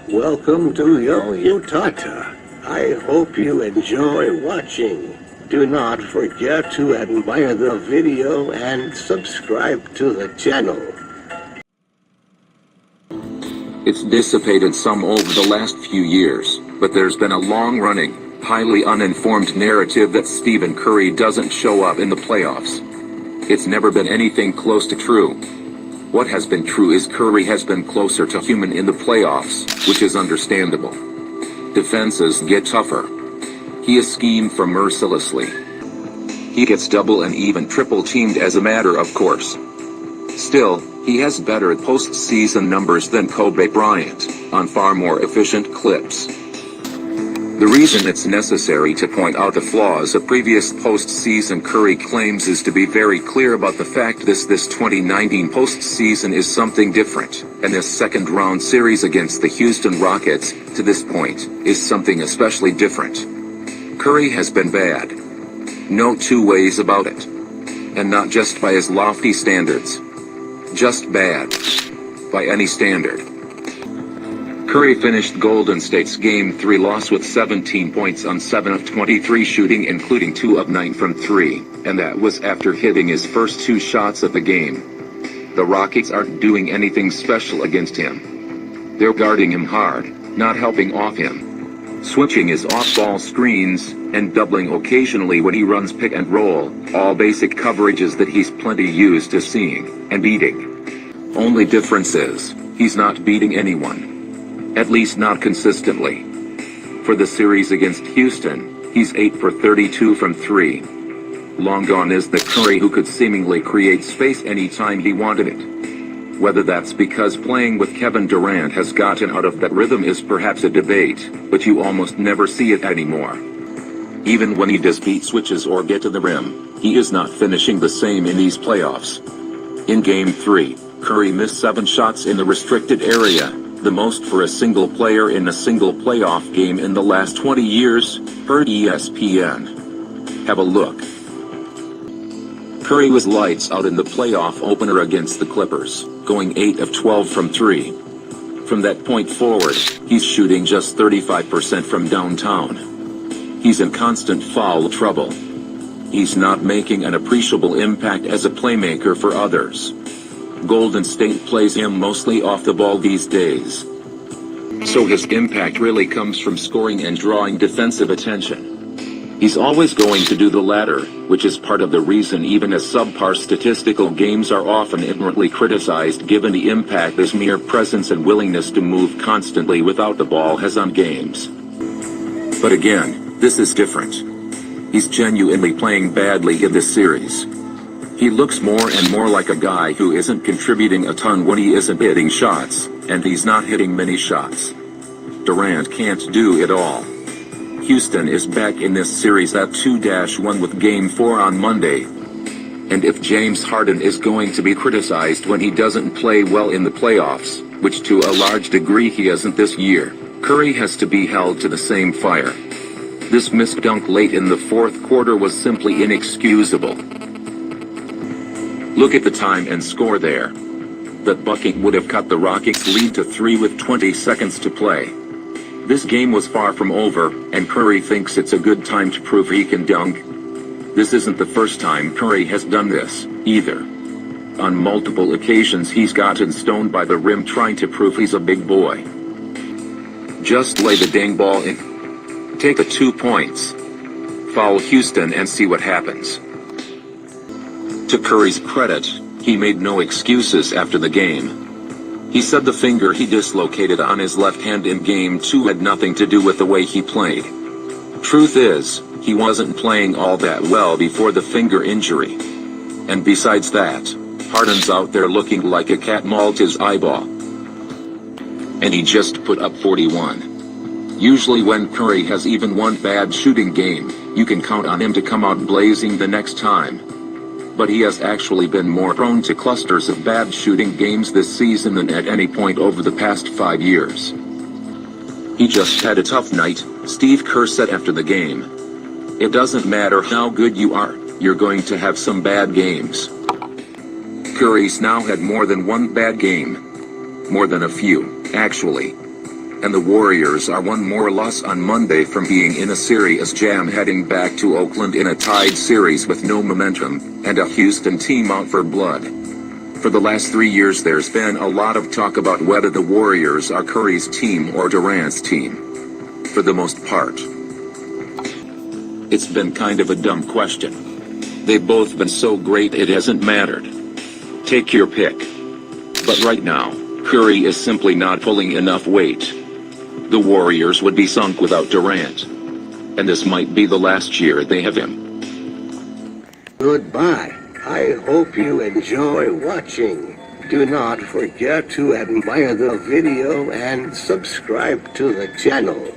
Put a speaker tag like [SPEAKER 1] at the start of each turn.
[SPEAKER 1] Welcome to Yo Utata. I hope you enjoy watching. Do not forget to admire the video and subscribe to the channel.
[SPEAKER 2] It's dissipated some over the last few years, but there's been a long-running, highly uninformed narrative that Stephen Curry doesn't show up in the playoffs. It's never been anything close to true. What has been true is Curry has been closer to human in the playoffs, which is understandable. Defenses get tougher. He is schemed for mercilessly. He gets double and even triple teamed as a matter of course. Still, he has better postseason numbers than Kobe Bryant, on far more efficient clips. The reason it's necessary to point out the flaws of previous postseason Curry claims is to be very clear about the fact this 2019 postseason is something different, and this second-round series against the Houston Rockets, to this point, is something especially different. Curry has been bad. No two ways about it. And not just by his lofty standards. Just bad. By any standard. Curry finished Golden State's Game 3 loss with 17 points on 7 of 23 shooting, including 2 of 9 from 3, and that was after hitting his first 2 shots of the game. The Rockets aren't doing anything special against him. They're guarding him hard, not helping off him. Switching his off-ball screens, and doubling occasionally when he runs pick and roll, all basic coverages that he's plenty used to seeing, and beating. Only difference is, he's not beating anyone. At least not consistently. For the series against Houston, he's 8 for 32 from 3. Long gone is the Curry who could seemingly create space anytime he wanted it. Whether that's because playing with Kevin Durrant has gotten out of that rhythm is perhaps a debate, but you almost never see it anymore. Even when he does beat switches or get to the rim, he is not finishing the same in these playoffs. In Game 3, Curry missed 7 shots in the restricted area, the most for a single player in a single playoff game in the last 20 years, per ESPN. Have a look. Curry was lights out in the playoff opener against the Clippers, going 8 of 12 from 3. From that point forward, he's shooting just 35% from downtown. He's in constant foul trouble. He's not making an appreciable impact as a playmaker for others. Golden State plays him mostly off the ball these days. So his impact really comes from scoring and drawing defensive attention. He's always going to do the latter, which is part of the reason even as subpar statistical games are often ignorantly criticized given the impact his mere presence and willingness to move constantly without the ball has on games. But again, this is different. He's genuinely playing badly in this series. He looks more and more like a guy who isn't contributing a ton when he isn't hitting shots, and he's not hitting many shots. Durant can't do it all. Houston is back in this series at 2-1 with Game 4 on Monday. And if James Harden is going to be criticized when he doesn't play well in the playoffs, which to a large degree he isn't this year, Curry has to be held to the same fire. This missed dunk late in the fourth quarter was simply inexcusable. Look at the time and score there. That bucket would have cut the Rockets' lead to 3 with 20 seconds to play. This game was far from over, and Curry thinks it's a good time to prove he can dunk. This isn't the first time Curry has done this, either. On multiple occasions he's gotten stoned by the rim trying to prove he's a big boy. Just lay the dang ball in. Take the 2 points. Foul Houston and see what happens. To Curry's credit, he made no excuses after the game. He said the finger he dislocated on his left hand in Game 2 had nothing to do with the way he played. Truth is, he wasn't playing all that well before the finger injury. And besides that, Harden's out there looking like a cat mauled his eyeball. And he just put up 41. Usually when Curry has even one bad shooting game, you can count on him to come out blazing the next time. But he has actually been more prone to clusters of bad shooting games this season than at any point over the past 5 years. He just had a tough night, Steve Kerr said after the game. It doesn't matter how good you are, you're going to have some bad games. Curry's now had more than one bad game. More than a few, actually. and the Warriors are one more loss on Monday from being in a serious jam heading back to Oakland in a tied series with no momentum, and a Houston team out for blood. For the last 3 years there's been a lot of talk about whether the Warriors are Curry's team or Durant's team. For the most part, it's been kind of a dumb question. They've both been so great it hasn't mattered. Take your pick. But right now, Curry is simply not pulling enough weight. The Warriors would be sunk without Durant. And this might be the last year they have him.
[SPEAKER 1] Goodbye. I hope you enjoy watching. Do not forget to admire the video and subscribe to the channel.